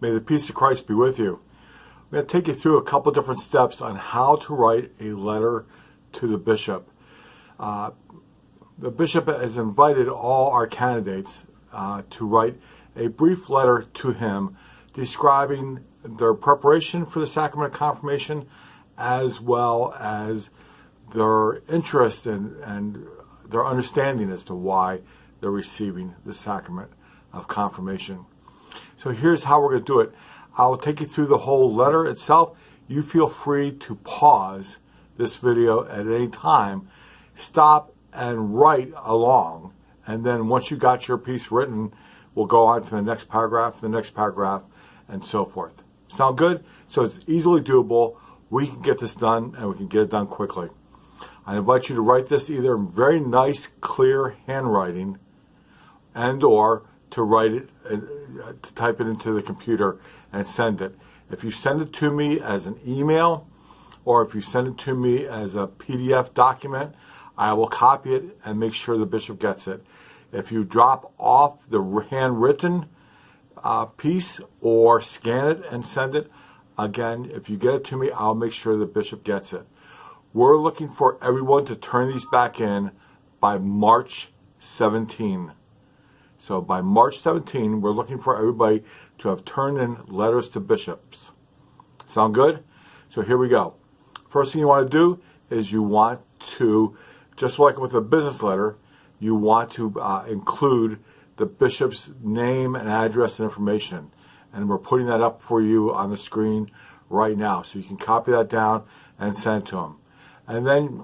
May the peace of Christ be with you. I'm going to take you through a couple different steps on how to write a letter to the bishop. The bishop has invited all our candidates to write a brief letter to him describing their preparation for the sacrament of confirmation, as well as their interest and their understanding as to why they're receiving the sacrament of confirmation. So here's how we're going to do it. I'll take you through the whole letter itself. You feel free to pause this video at any time, stop and write along, and then once you got your piece written, we'll go on to the next paragraph, and so forth. Sound good? So it's easily doable. We can get this done, and we can get it done quickly. I invite you to write this either in very nice, clear handwriting, and or to write it, to type it into the computer and send it. If you send it to me as an email, or if you send it to me as a PDF document, I will copy it and make sure the bishop gets it. If you drop off the handwritten piece or scan it and send it, again, if you get it to me, I'll make sure the bishop gets it. We're looking for everyone to turn these back in by March 17. So by March 17, we're looking for everybody to have turned in letters to bishops. Sound good? So here we go. First thing you want to do is you want to, just like with a business letter, you want to include the bishop's name and address and information. And we're putting that up for you on the screen right now. So you can copy that down and send it to him. And then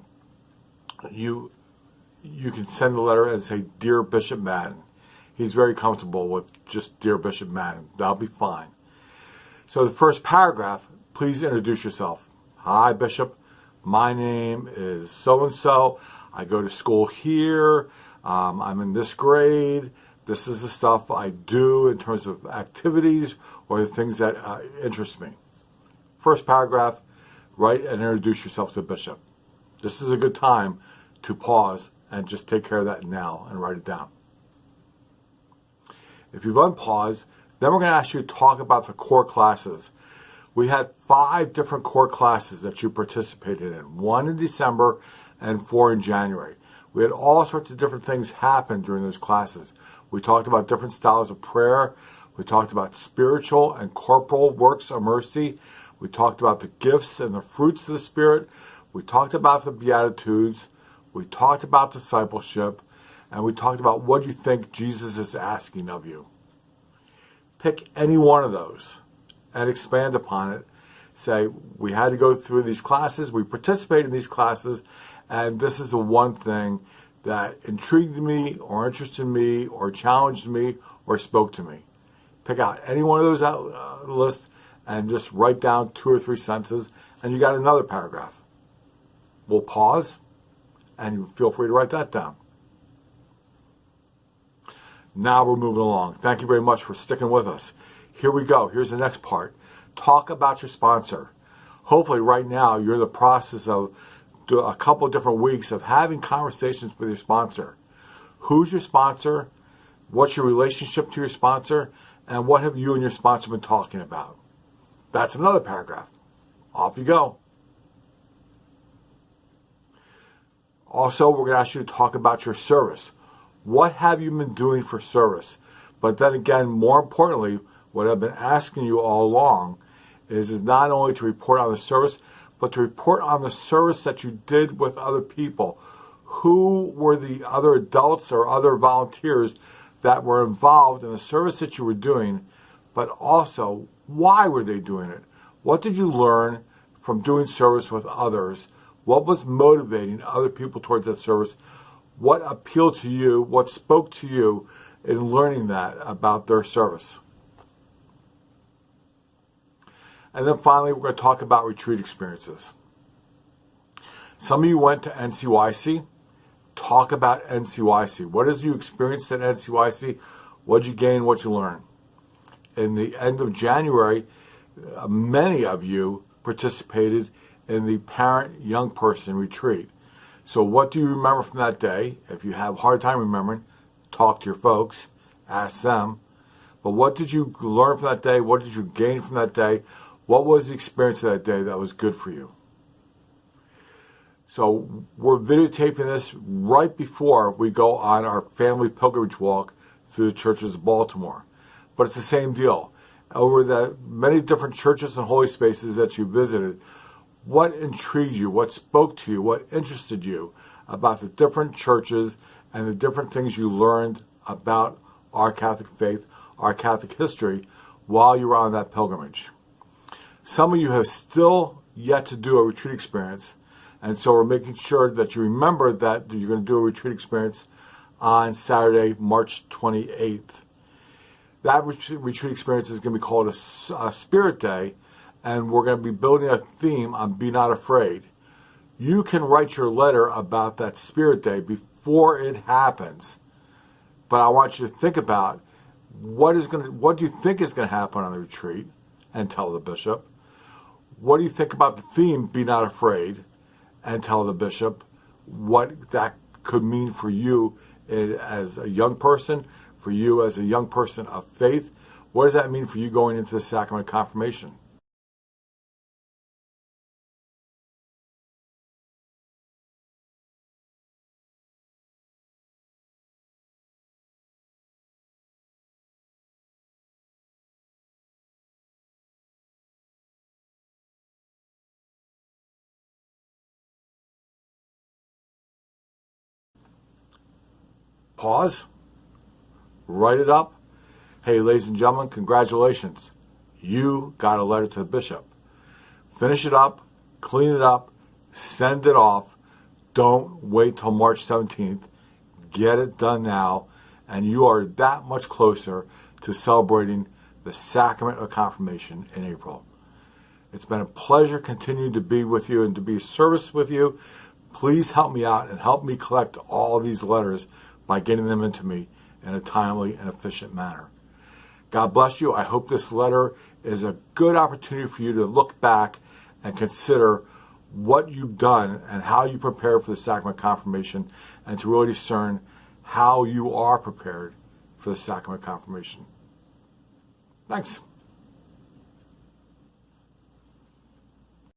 you can send the letter and say, Dear Bishop Madden. He's very comfortable with just Dear Bishop Madden. That'll be fine. So the first paragraph, please introduce yourself. Hi, Bishop. My name is so-and-so. I go to school here. I'm in this grade. This is the stuff I do in terms of activities or the things that interest me. First paragraph, write and introduce yourself to the bishop. This is a good time to pause and just take care of that now and write it down. If you've unpaused, then we're going to ask you to talk about the core classes. We had 5 different core classes that you participated in, 1 in December and 4 in January. We had all sorts of different things happen during those classes. We talked about different styles of prayer. We talked about spiritual and corporal works of mercy. We talked about the gifts and the fruits of the Spirit. We talked about the Beatitudes. We talked about discipleship. And we talked about what you think Jesus is asking of you. Pick any one of those and expand upon it. Say, we had to go through these classes, we participated in these classes, and this is the one thing that intrigued me or interested me or challenged me or spoke to me. Pick out any one of those out of the list and just write down 2 or 3 sentences, and you got another paragraph. We'll pause, and you feel free to write that down. Now we're moving along. Thank you very much for sticking with us. Here we go. Here's the next part. Talk about your sponsor. Hopefully right now you're in the process of a couple of different weeks of having conversations with your sponsor. Who's your sponsor? What's your relationship to your sponsor? And what have you and your sponsor been talking about? That's another paragraph. Off you go. Also, we're going to ask you to talk about your service. What have you been doing for service? But then again, more importantly, what I've been asking you all along is not only to report on the service, but to report on the service that you did with other people. Who were the other adults or other volunteers that were involved in the service that you were doing, but also why were they doing it? What did you learn from doing service with others? What was motivating other people towards that service? What appealed to you? What spoke to you in learning that about their service? And then finally, we're going to talk about retreat experiences. Some of you went to NCYC. Talk about NCYC. What has you experienced at NCYC? What did you gain? What did you learn? In the end of January, many of you participated in the parent young person retreat. So what do you remember from that day? If you have a hard time remembering, talk to your folks, ask them. But what did you learn from that day? What did you gain from that day? What was the experience of that day that was good for you? So we're videotaping this right before we go on our family pilgrimage walk through the churches of Baltimore. But it's the same deal. Over the many different churches and holy spaces that you visited, what intrigued you? What spoke to you? What interested you about the different churches and the different things you learned about our Catholic faith, our Catholic history, while you were on that pilgrimage? Some of you have still yet to do a retreat experience, and so we're making sure that you remember that you're going to do a retreat experience on Saturday, March 28th. That retreat experience is going to be called a Spirit Day, and we're going to be building a theme on Be Not Afraid. You can write your letter about that Spirit Day before it happens, but I want you to think about what do you think is going to happen on the retreat, and tell the bishop. What do you think about the theme, Be Not Afraid, and tell the bishop what that could mean for you as a young person, for you as a young person of faith. What does that mean for you going into the sacrament of confirmation? Pause. Write it up. Hey, ladies and gentlemen, congratulations. You got a letter to the bishop. Finish it up, clean it up, send it off. Don't wait till March 17th. Get it done now, and you are that much closer to celebrating the sacrament of confirmation in April. It's been a pleasure continuing to be with you and to be of service with you. Please help me out and help me collect all of these letters by getting them into me in a timely and efficient manner. God bless you. I hope this letter is a good opportunity for you to look back and consider what you've done and how you prepare for the sacrament of confirmation, and to really discern how you are prepared for the sacrament of confirmation. Thanks.